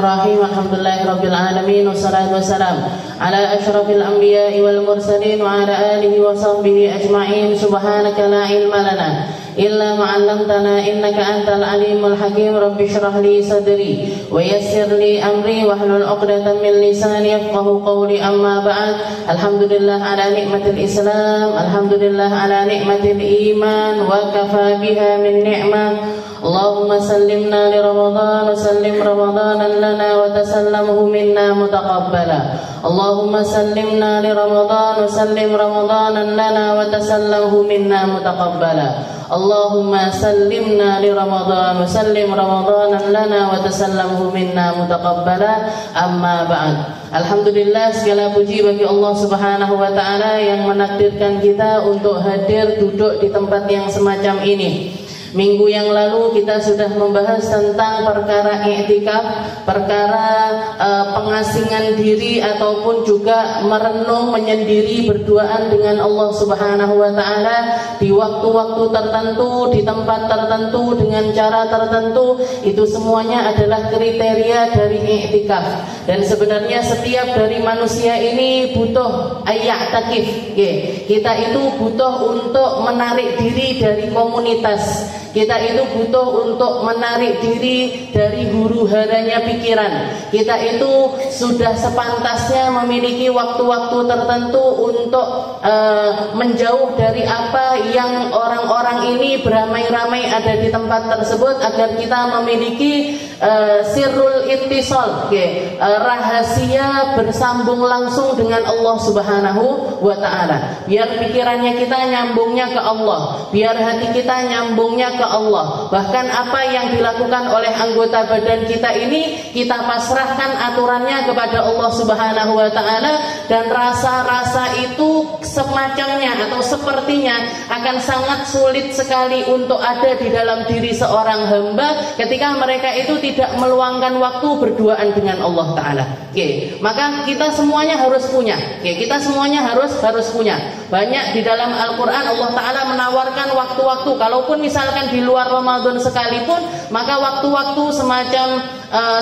Bismillahirrahmanirrahim. Alhamdulillahirabbil alamin wassalatu wassalamu ala asyrafil anbiya'i wal mursalin wa ala alihi wa sahbihi ajma'in. Subhanaka la ilma lana illa ma 'allamtana innaka antal alimul hakim. Rabbi shrah li sadri wa yassir li amri wahlul 'uqdatam min lisani yafqahu qawli. Amma ba'd. Alhamdulillah ala nikmatil Islam, alhamdulillah ala nikmatil iman, wa kafa biha min ni'mah. Allahumma sallimna li Ramadan wa sallim Ramadanan lana wa tasallamhu minna mutaqabbala. Allahumma sallimna li Ramadan wa sallim Ramadanan lana wa tasallamhu minna mutaqabbala. Allahumma sallimna li Ramadan wa sallim Ramadanan lana wa tasallamhu minna mutaqabbala. Amma ba'd. Alhamdulillah, segala puji bagi Allah Subhanahu wa taala yang menakdirkan kita untuk hadir duduk di tempat yang semacam ini. Minggu yang lalu kita sudah membahas tentang perkara i'tikaf, perkara pengasingan diri ataupun juga merenung menyendiri berduaan dengan Allah Subhanahu wa taala di waktu-waktu tertentu, di tempat tertentu, dengan cara tertentu. Itu semuanya adalah kriteria dari i'tikaf. Dan sebenarnya setiap dari manusia ini butuh ayya'takif. Kita itu butuh untuk menarik diri dari komunitas. Kita itu butuh untuk menarik diri dari huru-haranya pikiran. Kita itu sudah sepantasnya memiliki waktu-waktu tertentu untuk menjauh dari apa yang orang-orang ini beramai-ramai ada di tempat tersebut, agar kita memiliki sirrul ittisal, rahasia bersambung langsung dengan Allah Subhanahu wa taala. Biar pikirannya kita nyambungnya ke Allah, biar hati kita nyambungnya ke Allah. Bahkan apa yang dilakukan oleh anggota badan kita ini, kita pasrahkan aturannya kepada Allah Subhanahu wa taala, dan rasa-rasa itu semacamnya atau sepertinya akan sangat sulit sekali untuk ada di dalam diri seorang hamba ketika mereka itu tidak meluangkan waktu berduaan dengan Allah taala. Maka kita semuanya harus punya. Kita semuanya harus punya. Banyak di dalam Al-Qur'an Allah taala menawarkan waktu-waktu, kalaupun misalkan di luar Ramadan sekalipun, maka waktu-waktu semacam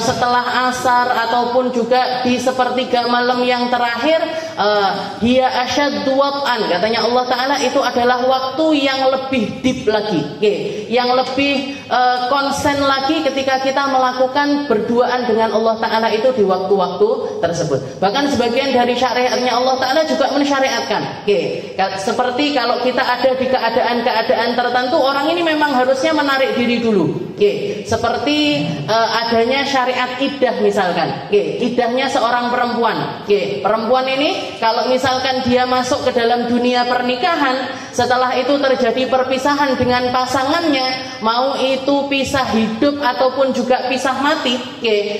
setelah asar ataupun juga di sepertiga malam yang terakhir, hiya asyaddu wat'an, katanya Allah taala, itu adalah waktu yang lebih deep lagi, yang lebih konsen lagi ketika kita melakukan berduaan dengan Allah taala itu di waktu-waktu tersebut. Bahkan sebagian dari syariatnya Allah taala juga mensyariatkan, seperti kalau kita ada di keadaan-keadaan tertentu, orang ini memang harusnya menarik diri dulu. Seperti adanya syariat iddah misalkan. Iddahnya seorang perempuan. Perempuan ini kalau misalkan dia masuk ke dalam dunia pernikahan, setelah itu terjadi perpisahan dengan pasangannya, mau itu pisah hidup ataupun juga pisah mati,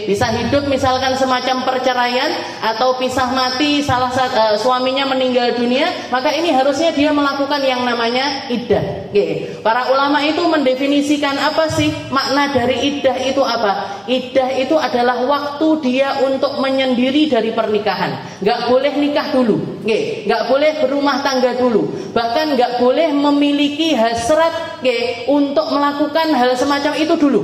pisah hidup misalkan semacam perceraian, atau pisah mati salah satu suaminya meninggal dunia, maka ini harusnya dia melakukan yang namanya iddah. Para ulama itu mendefinisikan apa sih makna dari iddah itu apa? Iddah itu adalah waktu dia untuk menyendiri dari pernikahan. Gak boleh nikah dulu, gak boleh berumah tangga dulu, bahkan gak boleh memiliki hasrat untuk melakukan hal semacam itu dulu.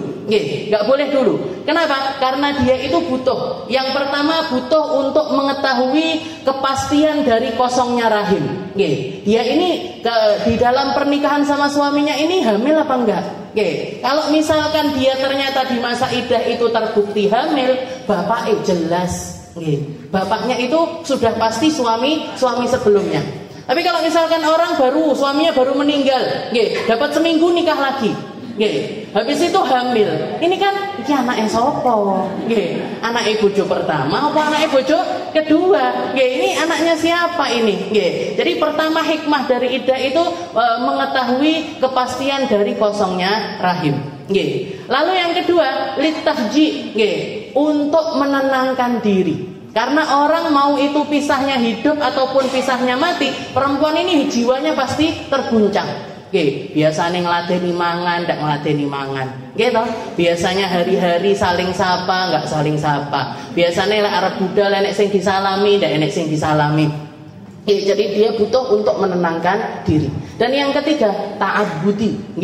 Gak boleh dulu. Kenapa? Karena dia itu butuh. Yang pertama butuh untuk mengetahui kepastian dari kosongnya rahim. Dia ini di dalam pernikahan sama suaminya ini hamil apa enggak? Kalau misalkan dia ternyata di masa iddah itu terbukti hamil, bapaknya jelas. Bapaknya itu sudah pasti suami sebelumnya. Tapi kalau misalkan orang baru, suaminya baru meninggal, dapat seminggu nikah lagi, habis itu hamil, ini kan iki anaknya sopo? Anaknya bojo pertama apa anaknya bojo kedua? Ini anaknya siapa ini? Jadi pertama hikmah dari iddah itu mengetahui kepastian dari kosongnya rahim. Lalu yang kedua, litahji, untuk menenangkan diri. Karena orang mau itu pisahnya hidup ataupun pisahnya mati, perempuan ini jiwanya pasti terguncang. Biasanya ngeladeni mangan, ndak ngeladeni mangan, gitu. Biasanya hari-hari saling sapa, nggak saling sapa. Biasanya lah Arab budal enek sing disalami, ndak enek sing disalami. Jadi dia butuh untuk menenangkan diri. Dan yang ketiga, ta'abbudi.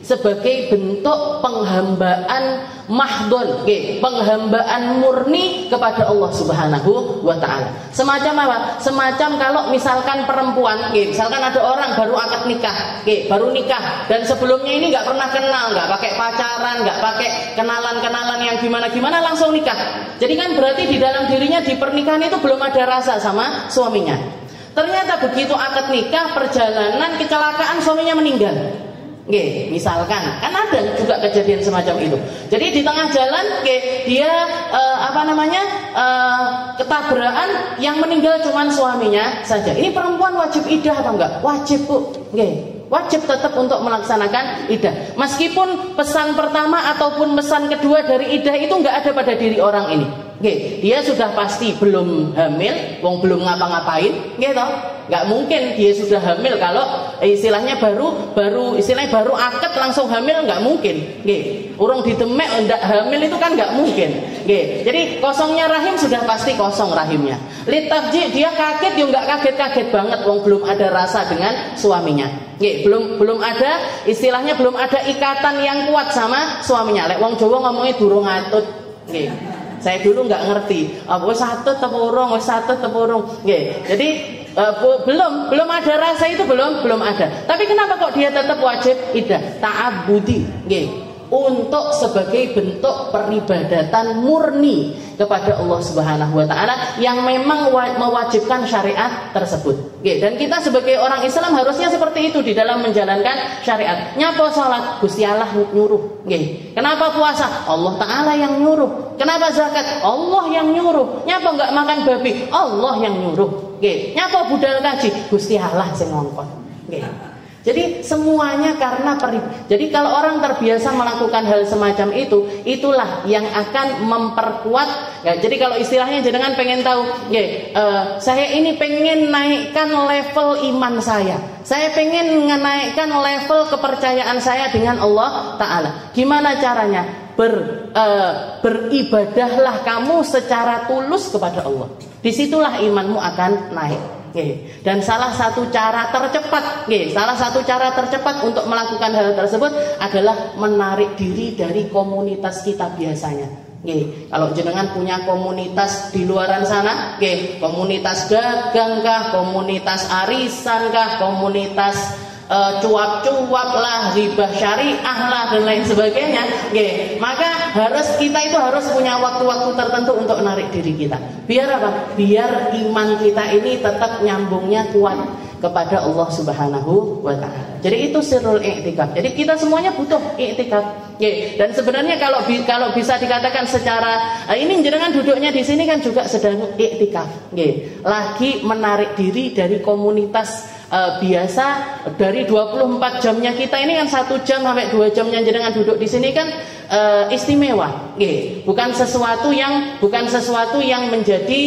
sebagai bentuk penghambaan mahdon, penghambaan murni kepada Allah Subhanahu wa Ta'ala. Semacam apa? Semacam kalau misalkan perempuan, misalkan ada orang baru akad nikah, baru nikah, dan sebelumnya ini nggak pernah kenal, nggak pakai pacaran, nggak pakai kenalan-kenalan yang gimana-gimana, langsung nikah. Jadi kan berarti di dalam dirinya di pernikahan itu belum ada rasa sama suaminya. Ternyata begitu akad nikah, perjalanan, kecelakaan, suaminya meninggal. Misalkan, kan ada juga kejadian semacam itu. Jadi di tengah jalan, dia ketabrakan, yang meninggal cuma suaminya saja. Ini perempuan wajib iddah atau enggak? Wajib, Bu. Wajib tetap untuk melaksanakan iddah. Meskipun pesan pertama ataupun pesan kedua dari iddah itu enggak ada pada diri orang ini. Dia sudah pasti belum hamil, wong belum ngapa-ngapain, gitu. Nggak mungkin dia sudah hamil kalau istilahnya baru akad langsung hamil, nggak mungkin. Urung didemek ndak hamil itu kan nggak mungkin. Jadi kosongnya rahim sudah pasti kosong rahimnya. Litafji dia kaget, dia nggak kaget-kaget banget, wong belum ada rasa dengan suaminya. Belum ada istilahnya, belum ada ikatan yang kuat sama suaminya. Lek wong Jawa ngomongnya durung atut. Saya dulu nggak ngerti, wis satut apa urung, wis satut apa urung. Jadi belum ada rasa itu, belum ada. Tapi kenapa kok dia tetap wajib iddah? Ta'abbudi, untuk sebagai bentuk peribadatan murni kepada Allah Subhanahu wa Ta'ala yang memang mewajibkan syariat tersebut. Dan kita sebagai orang Islam harusnya seperti itu di dalam menjalankan syariat. Nyapa salat, Gusti Allah nyuruh. Kenapa puasa? Allah Ta'ala yang nyuruh. Kenapa zakat? Allah yang nyuruh. Nyapa enggak makan babi? Allah yang nyuruh. Nyapa budal kaji? Gusti Allah sing ngongkon. Jadi semuanya karena jadi kalau orang terbiasa melakukan hal semacam itu, itulah yang akan memperkuat. Jadi kalau istilahnya jenengan pengen tahu, saya ini pengen naikkan level iman saya pengen menaikkan level kepercayaan saya dengan Allah Ta'ala. Gimana caranya? Beribadahlah kamu secara tulus kepada Allah. Disitulah imanmu akan naik. Dan salah satu cara tercepat untuk melakukan hal tersebut adalah menarik diri dari komunitas kita biasanya. Kalau jenengan punya komunitas di luaran sana, komunitas dagang kah, komunitas arisan kah, komunitas cuap-cuap lah, ribah syariah lah dan lain sebagainya, maka kita itu harus punya waktu-waktu tertentu untuk menarik diri kita. Biar apa? Biar iman kita ini tetap nyambungnya kuat kepada Allah Subhanahu wa Ta'ala. Jadi itu sirrul i'tikaf. Jadi kita semuanya butuh i'tikaf. Dan sebenarnya kalau bisa dikatakan secara ini jenengan duduknya di sini kan juga sedang i'tikaf. Lagi menarik diri dari komunitas biasa. Dari 24 jamnya kita ini kan 1 jam sampai 2 jamnya jenengan duduk di sini kan istimewa. Bukan sesuatu yang menjadi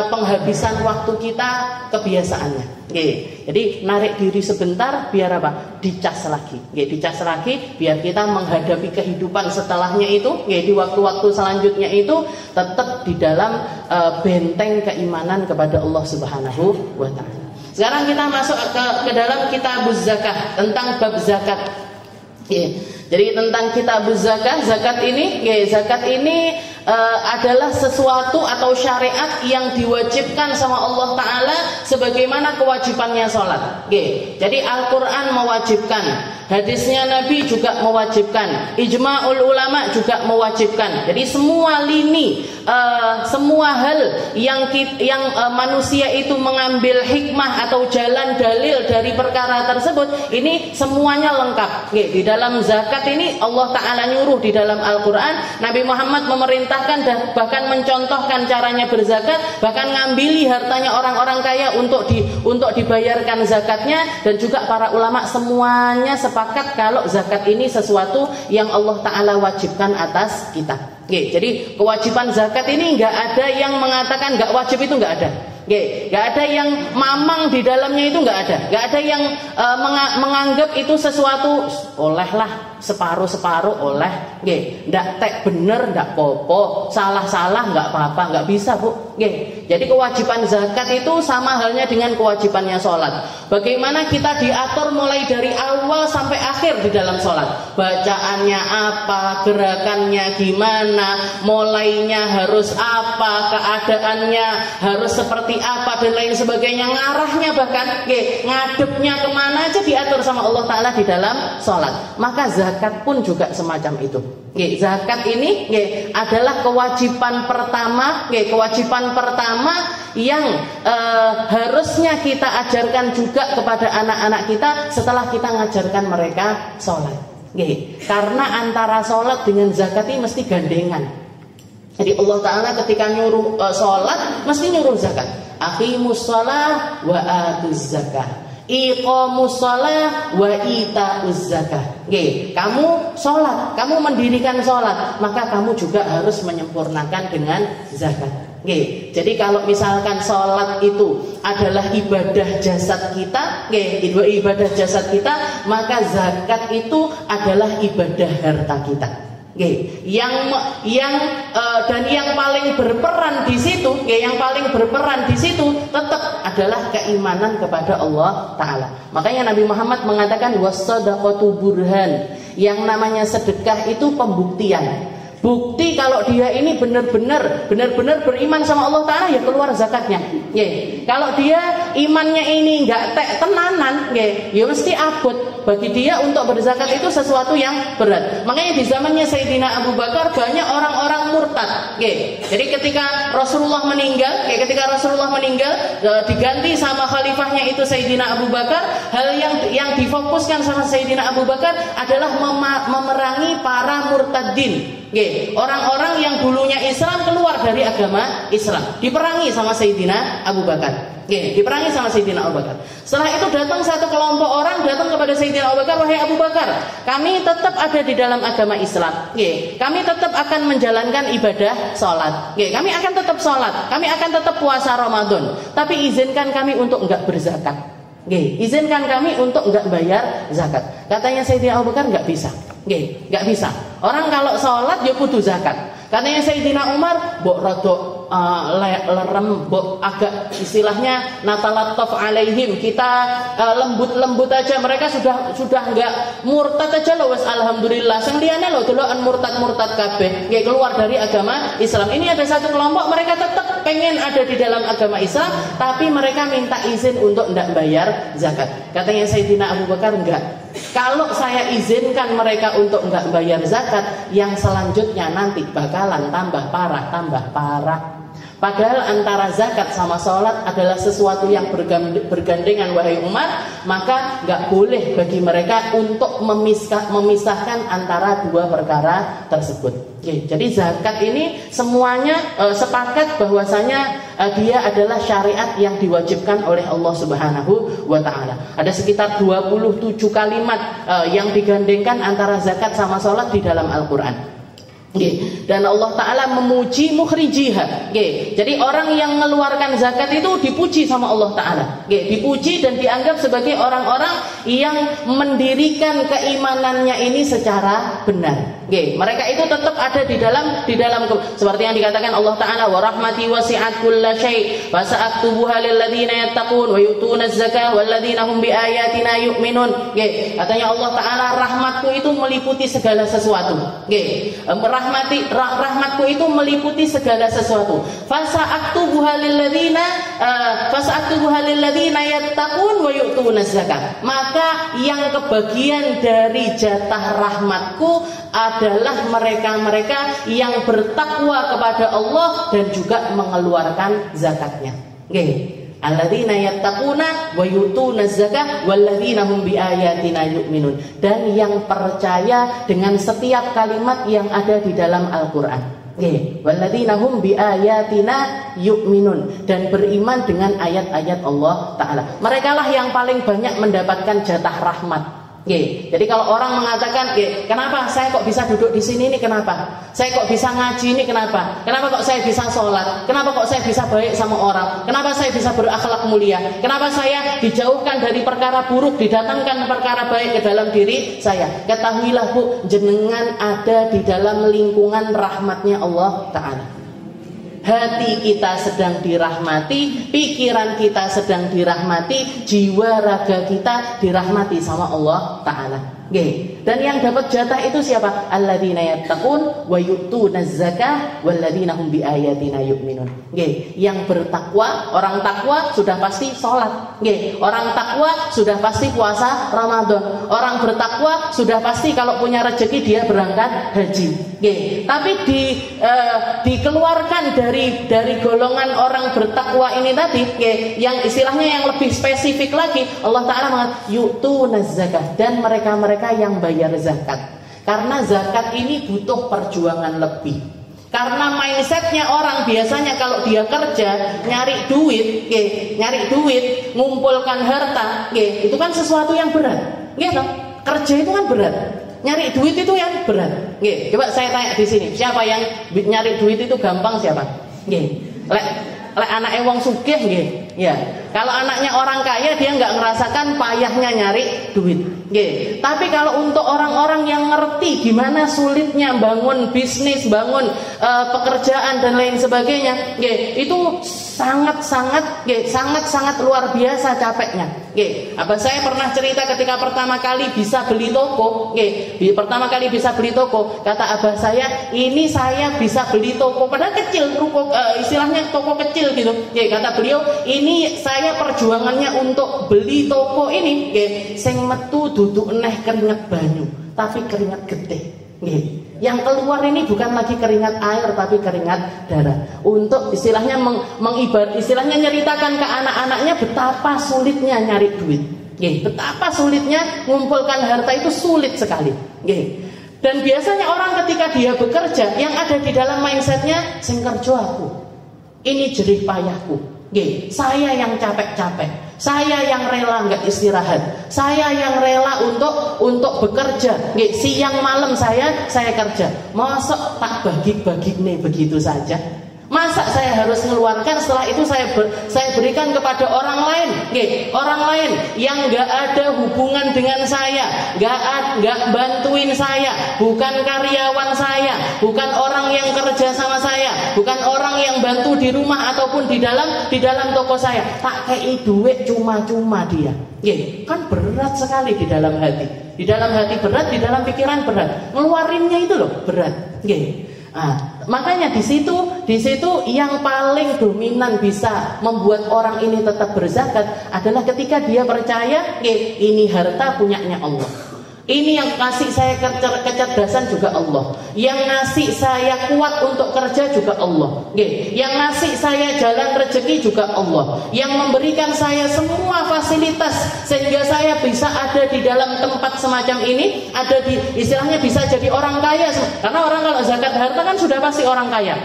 penghabisan waktu kita kebiasaannya. Jadi narik diri sebentar biar apa? Dicas lagi. Dicas lagi biar kita menghadapi kehidupan setelahnya itu, di waktu-waktu selanjutnya itu tetap di dalam benteng keimanan kepada Allah Subhanahu wa Ta'ala. Sekarang kita masuk ke dalam kitabuz zakah, tentang bab zakat. Jadi tentang kitabuz zakah, zakat ini adalah sesuatu atau syariat yang diwajibkan sama Allah Ta'ala sebagaimana kewajibannya sholat. Jadi Al-Quran mewajibkan, hadisnya Nabi juga mewajibkan, ijma'ul ulama juga mewajibkan. Jadi semua lini, semua hal yang manusia itu mengambil hikmah atau jalan dalil dari perkara tersebut, ini semuanya lengkap. Di dalam zakat ini Allah Ta'ala nyuruh di dalam Al-Quran, Nabi Muhammad memerintahkan dan bahkan mencontohkan caranya berzakat, bahkan ngambili hartanya orang-orang kaya untuk dibayarkan zakatnya. Dan juga para ulama semuanya sepakat kalau zakat ini sesuatu yang Allah Ta'ala wajibkan atas kita. Jadi kewajiban zakat ini nggak ada yang mengatakan nggak wajib, itu nggak ada. Nggak ada yang mamang di dalamnya, itu nggak ada. Nggak ada yang menganggap itu sesuatu olehlah separuh oleh. Nggak tek bener, nggak popo, salah nggak apa-apa, nggak bisa Bu. Jadi kewajiban zakat itu sama halnya dengan kewajibannya sholat. Bagaimana kita diatur mulai dari awal sampai akhir di dalam sholat. Bacaannya apa, gerakannya gimana, mulainya harus apa, keadaannya harus seperti apa dan lain sebagainya, ngarahnya bahkan ngadepnya kemana aja diatur sama Allah Ta'ala di dalam sholat. Maka zakat pun juga semacam itu. Zakat ini adalah kewajiban pertama, yang harusnya kita ajarkan juga kepada anak-anak kita setelah kita ngajarkan mereka sholat. Karena antara sholat dengan zakat ini mesti gandengan. Jadi Allah Ta'ala ketika nyuruh sholat mesti nyuruh zakat. Aqimus sholah wa atuz zakah, iqamus sholah wa itauz zakah. Kamu sholat, kamu mendirikan sholat, maka kamu juga harus menyempurnakan dengan zakat. Jadi kalau misalkan sholat itu adalah ibadah jasad kita, ibadah jasad kita, maka zakat itu adalah ibadah harta kita. Yang paling berperan di situ, tetap adalah keimanan kepada Allah Ta'ala. Makanya Nabi Muhammad mengatakan was-shadaqatu burhan. Yang namanya sedekah itu pembuktian. Bukti kalau dia ini benar-benar beriman sama Allah Ta'ala, ya keluar zakatnya. Kalau dia imannya ini nggak tenanan, ya mesti abot. Bagi dia untuk berzakat itu sesuatu yang berat. Makanya di zamannya Sayyidina Abu Bakar banyak orang-orang murtad. Jadi ketika Rasulullah meninggal, diganti sama khalifahnya itu Sayyidina Abu Bakar. Hal yang difokuskan sama Sayyidina Abu Bakar adalah memerangi para murtadin. Orang-orang yang dulunya Islam keluar dari agama Islam, diperangi sama Sayyidina Abu Bakar. Setelah itu datang satu kelompok orang datang kepada Sayyidina Abu Bakar, wahai Abu Bakar, kami tetap ada di dalam agama Islam. Kami tetap akan menjalankan ibadah sholat. Kami akan tetap sholat, kami akan tetap puasa Ramadan. Tapi izinkan kami untuk enggak berzakat. Izinkan kami untuk enggak bayar zakat. Katanya Sayyidina Abu Bakar, enggak bisa. Enggak bisa. Orang kalau sholat ya kudu zakat. Katanya Sayyidina Umar, mbok rada lerem, mbok agak istilahnya natalattaf alaihim, kita lembut aja, mereka sudah enggak murtad aja loh, wes alhamdulillah. Sing liyane lho deloken murtad kabeh, keluar dari agama Islam. Ini ada satu kelompok mereka tetap pengen ada di dalam agama Islam, tapi mereka minta izin untuk enggak bayar zakat. Katanya Sayyidina Abu Bakar, enggak. Kalau saya izinkan mereka untuk enggak bayar zakat, yang selanjutnya nanti bakalan tambah parah. Padahal antara zakat sama sholat adalah sesuatu yang bergandengan, wahai Umar. Maka nggak boleh bagi mereka untuk memisahkan antara dua perkara tersebut. Jadi zakat ini semuanya sepakat bahwasanya dia adalah syariat yang diwajibkan oleh Allah Subhanahu wa Ta'ala. Ada sekitar 27 kalimat yang digandengkan antara zakat sama sholat di dalam Al-Quran. Dan Allah Ta'ala memuji mukhrijiha. Jadi orang yang mengeluarkan zakat itu dipuji sama Allah Ta'ala. Dipuji dan dianggap sebagai orang-orang yang mendirikan keimanannya ini secara benar. Mereka itu tetap ada di dalam seperti yang dikatakan Allah Ta'ala, wa rahmati wasi'at kulla syai' fa sa'aktubuha lil ladzina yattaqun wa yu'tunaz zakah wal ladzina hum bi ayatina yu'minun. Katanya Allah Ta'ala, rahmatku itu meliputi segala sesuatu. Rahmatku itu meliputi segala sesuatu. Fasa'aktubuha lil ladzina yattaqun wa yu'tunaz zakah. Maka yang kebagian dari jatah rahmatku adalah mereka-mereka yang bertakwa kepada Allah dan juga mengeluarkan zakatnya. Alladzina yattaquna wa yu'tunaz zakah walladzina hum biayatina yu'minun. Dan yang percaya dengan setiap kalimat yang ada di dalam Al-Qur'an. Walladzina hum biayatina yu'minun, dan beriman dengan ayat-ayat Allah Ta'ala. Merekalah yang paling banyak mendapatkan jatah rahmat. Jadi kalau orang mengatakan, kenapa saya kok bisa duduk di sini ini, kenapa? Saya kok bisa ngaji ini, kenapa? Kenapa kok saya bisa sholat? Kenapa kok saya bisa baik sama orang? Kenapa saya bisa berakhlak mulia? Kenapa saya dijauhkan dari perkara buruk, didatangkan perkara baik ke dalam diri saya? Ketahuilah Bu, jenengan ada di dalam lingkungan rahmatnya Allah Ta'ala. Hati kita sedang dirahmati, pikiran kita sedang dirahmati, jiwa raga kita dirahmati sama Allah Ta'ala. Dan yang dapat jatah itu siapa? Alladzina yattaqun wa yu'tunaz zakah walladzina hum biayatina yu'minun. Yang bertakwa, orang takwa sudah pasti sholat. Orang takwa sudah pasti puasa Ramadan. Orang bertakwa sudah pasti kalau punya rezeki dia berangkat haji. Tapi dikeluarkan dari golongan orang bertakwa ini tadi, yang istilahnya yang lebih spesifik lagi, Allah Ta'ala mengatakan yu'tunaz zakah, dan mereka yang bayar zakat. Karena zakat ini butuh perjuangan lebih. Karena mindsetnya orang biasanya kalau dia kerja nyari duit, ngumpulkan harta, itu kan sesuatu yang berat. Kerja itu kan berat. Nyari duit itu yang berat. Coba saya tanya di sini, siapa yang nyari duit itu gampang, siapa? Lek anaknya wong sugih nggih. Ya. Kalau anaknya orang kaya dia nggak ngerasakan payahnya nyari duit. Tapi kalau untuk orang-orang yang ngerti gimana sulitnya bangun bisnis, bangun pekerjaan dan lain sebagainya, itu sangat luar biasa capeknya. Abah saya pernah cerita ketika pertama kali bisa beli toko. Kata abah saya, ini saya bisa beli toko, padahal kecil, istilahnya toko kecil gitu. Kata beliau, ini saya perjuangannya untuk beli toko ini, sing metu duduk neh keringat banyu, tapi keringat getih. Yang keluar ini bukan lagi keringat air tapi keringat darah. Untuk istilahnya istilahnya nyeritakan ke anak-anaknya betapa sulitnya nyari duit. Betapa sulitnya mengumpulkan harta itu sulit sekali. Dan biasanya orang ketika dia bekerja, yang ada di dalam mindsetnya, sing kerja aku, ini jerih payahku. Saya yang capek-capek, saya yang rela nggak istirahat, saya yang rela untuk bekerja. Siang malam saya kerja. Masa tak bagi-bagi nih begitu saja? Masa saya harus mengeluarkan, setelah itu saya berikan kepada orang lain, orang lain yang nggak ada hubungan dengan saya, nggak bantuin saya, bukan karyawan saya, bukan orang yang kerja sama saya, bukan orang yang bantu di rumah ataupun di dalam toko saya, tak kei duit cuma-cuma dia. Kan berat sekali di dalam hati. Di dalam hati berat, di dalam pikiran berat. Ngeluarinnya itu loh berat. Makanya di situ yang paling dominan bisa membuat orang ini tetap berzakat adalah ketika dia percaya, ini harta punyanya Allah. Ini yang kasih saya kecerdasan juga Allah. Yang ngasih saya kuat untuk kerja juga Allah. Yang ngasih saya jalan rezeki juga Allah. Yang memberikan saya semua fasilitas sehingga saya bisa ada di dalam tempat semacam ini, ada di istilahnya bisa jadi orang kaya. Karena orang kalau zakat harta kan sudah pasti orang kaya.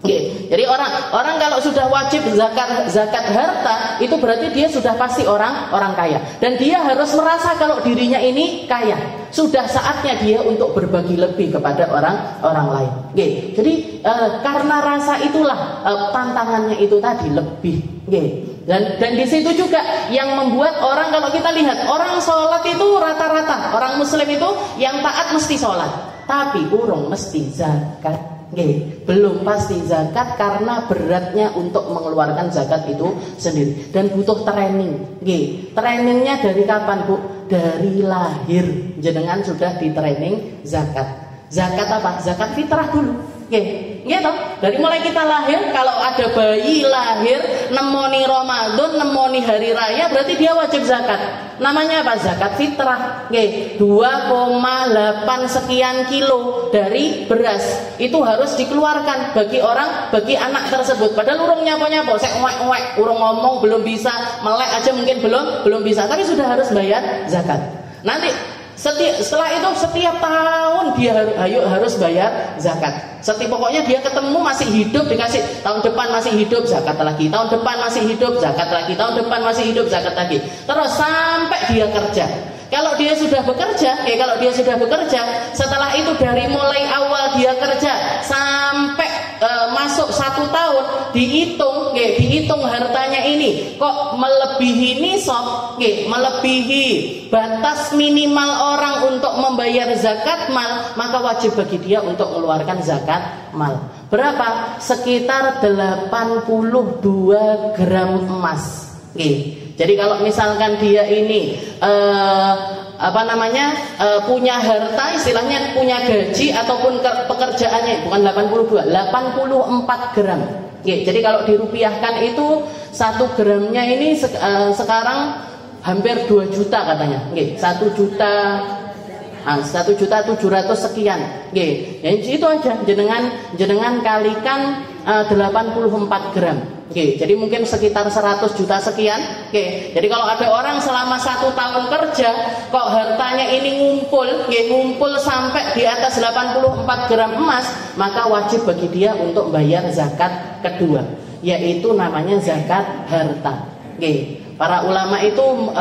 Jadi orang kalau sudah wajib zakat harta, itu berarti dia sudah pasti orang kaya, dan dia harus merasa kalau dirinya ini kaya. Sudah saatnya dia untuk berbagi lebih kepada orang lain. Jadi karena rasa itulah tantangannya itu tadi lebih. Dan di situ juga yang membuat orang, kalau kita lihat orang sholat itu rata-rata orang muslim itu yang taat mesti sholat, tapi urung mesti zakat. Belum pasti zakat karena beratnya untuk mengeluarkan zakat itu sendiri dan butuh training. Trainingnya dari kapan, Bu? Dari lahir jenengan sudah di training zakat. Zakat apa? Zakat fitrah dulu. Gitu. Dari mulai kita lahir, kalau ada bayi lahir nemoni Ramadan, nemoni hari raya, berarti dia wajib zakat. Namanya apa? Zakat fitrah. 2,8 sekian kilo dari beras itu harus dikeluarkan bagi anak tersebut. Padahal urung nyapo-nyapo, sek uwek, urung ngomong belum bisa, melek aja mungkin belum bisa, tapi sudah harus bayar zakat. Nanti setelah itu setiap tahun dia harus bayar zakat. Pokoknya dia ketemu masih hidup, dikasih tahun depan masih hidup, zakat lagi, tahun depan masih hidup, zakat lagi, tahun depan masih hidup, zakat lagi, terus sampai dia kerja. Kalau dia sudah bekerja, setelah itu dari mulai awal dia kerja sampai masuk 1 tahun, dihitung hartanya ini kok melebihi nisab, melebihi batas minimal orang untuk membayar zakat mal, maka wajib bagi dia untuk mengeluarkan zakat mal. Berapa? Sekitar 82 gram emas. Jadi kalau misalkan dia ini punya harta, istilahnya punya gaji ataupun pekerjaannya bukan 82, 84 gram. Jadi kalau dirupiahkan itu 1 gramnya ini sekarang hampir 2 juta katanya. 1.700.000 sekian. Itu aja jenengan kalikan 84 gram. Jadi mungkin sekitar 100 juta sekian. Jadi kalau ada orang selama 1 tahun kerja kok hartanya ini ngumpul sampai di atas 84 gram emas, maka wajib bagi dia untuk bayar zakat kedua, yaitu namanya zakat harta. Para ulama itu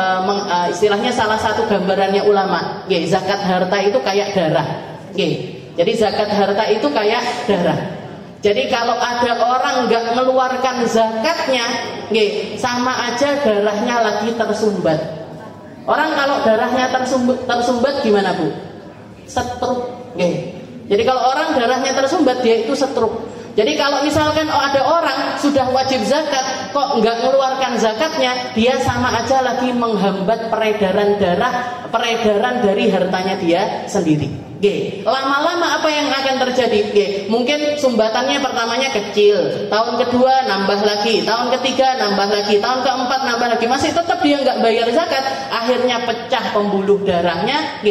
istilahnya salah satu gambarannya ulama, zakat harta itu kayak darah. Jadi zakat harta itu kayak darah. Jadi kalau ada orang nggak mengeluarkan zakatnya, sama aja darahnya lagi tersumbat. Orang kalau darahnya tersumbat gimana Bu? Stroke. Jadi kalau orang darahnya tersumbat, dia itu stroke. Jadi kalau misalkan ada orang sudah wajib zakat kok nggak mengeluarkan zakatnya, dia sama aja lagi menghambat peredaran dari hartanya dia sendiri. Lama-lama apa yang akan terjadi? Mungkin sumbatannya pertamanya kecil, tahun kedua nambah lagi, tahun ketiga nambah lagi, tahun keempat nambah lagi, masih tetap dia nggak bayar zakat. Akhirnya pecah pembuluh darahnya,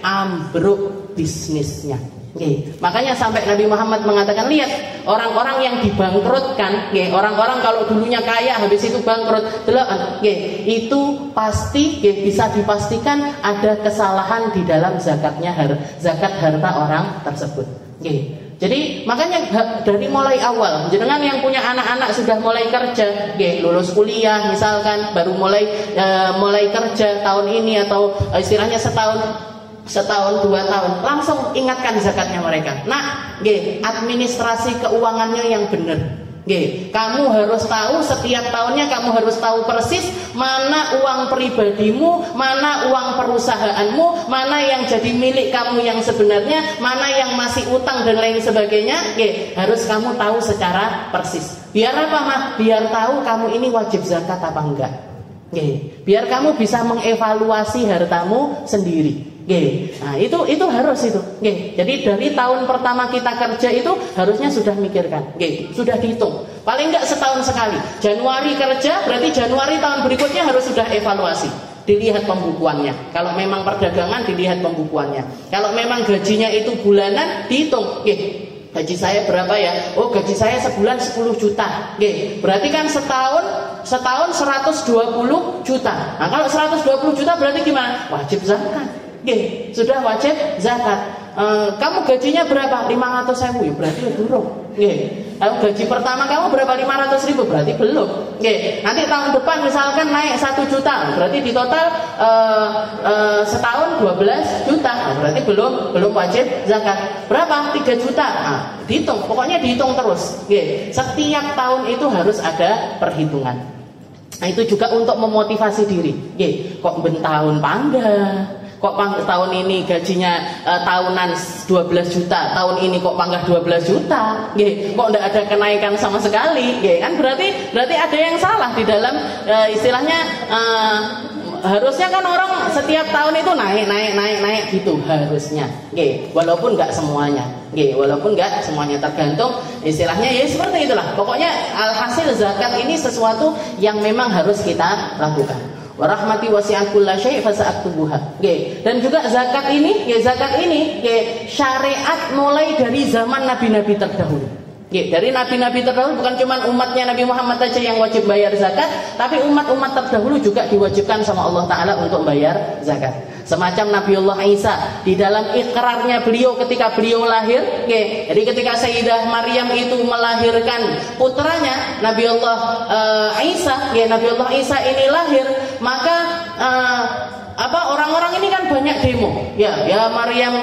ambruk bisnisnya. Makanya sampai Nabi Muhammad mengatakan, lihat orang-orang yang dibangkrutkan, orang-orang kalau dulunya kaya habis itu bangkrut, itu pasti bisa dipastikan ada kesalahan di dalam zakat harta orang tersebut. Jadi makanya dari mulai awal, jenengan yang punya anak-anak sudah mulai kerja, lulus kuliah misalkan, baru mulai kerja tahun ini atau istilahnya setahun 2 tahun, langsung ingatkan zakatnya mereka. Nah, administrasi keuangannya yang benar. Kamu harus tahu setiap tahunnya, kamu harus tahu persis mana uang pribadimu, mana uang perusahaanmu, mana yang jadi milik kamu yang sebenarnya, mana yang masih utang dan lain sebagainya. Harus kamu tahu secara persis. Biar apa mah? Biar tahu kamu ini wajib zakat apa enggak. Biar kamu bisa mengevaluasi hartamu sendiri. Nah itu harus itu. Jadi dari tahun pertama kita kerja itu harusnya sudah mikirkan, sudah dihitung. Paling enggak setahun sekali. Januari kerja, berarti Januari tahun berikutnya harus sudah evaluasi. Dilihat pembukuannya. Kalau memang perdagangan, dilihat pembukuannya. Kalau memang gajinya itu bulanan, dihitung. Gaji saya berapa ya? Oh, gaji saya sebulan 10 juta. Berarti kan setahun 120 juta. Nah, kalau 120 juta berarti gimana? Wajib zakat. Sudah wajib zakat. Kamu gajinya berapa? 500.000, ya berarti belum. Kalau gaji pertama kamu berapa? 500.000, berarti belum. Nanti tahun depan misalkan naik 1 juta, berarti di total setahun 12 juta. Nah, berarti belum wajib zakat. Berapa? 3 juta. Nah, dihitung, pokoknya dihitung terus. Setiap tahun itu harus ada perhitungan. Nah, itu juga untuk memotivasi diri. Kok tahun panggah? Kok tahun ini gajinya tahunan 12 juta, tahun ini kok panggah 12 juta, kok enggak ada kenaikan sama sekali, kan berarti ada yang salah di dalam istilahnya. Harusnya kan orang setiap tahun itu naik gitu harusnya, walaupun nggak semuanya, tergantung istilahnya ya seperti itulah. Pokoknya alhasil zakat ini sesuatu yang memang harus kita lakukan. Warahmati wasi'at kulla syai' fasa'aktubuha. Dan juga zakat ini syariat mulai dari zaman nabi-nabi terdahulu. Dari nabi-nabi terdahulu, bukan cuma umatnya Nabi Muhammad saja yang wajib bayar zakat, tapi umat-umat terdahulu juga diwajibkan sama Allah Ta'ala untuk bayar zakat. Semacam Nabiullah Isa di dalam ikrarnya beliau ketika beliau lahir, jadi ketika Sayyidah Maryam itu melahirkan putranya Nabiullah Isa, Nabiullah Isa ini lahir, maka orang-orang ini kan banyak demo. Ya Maryam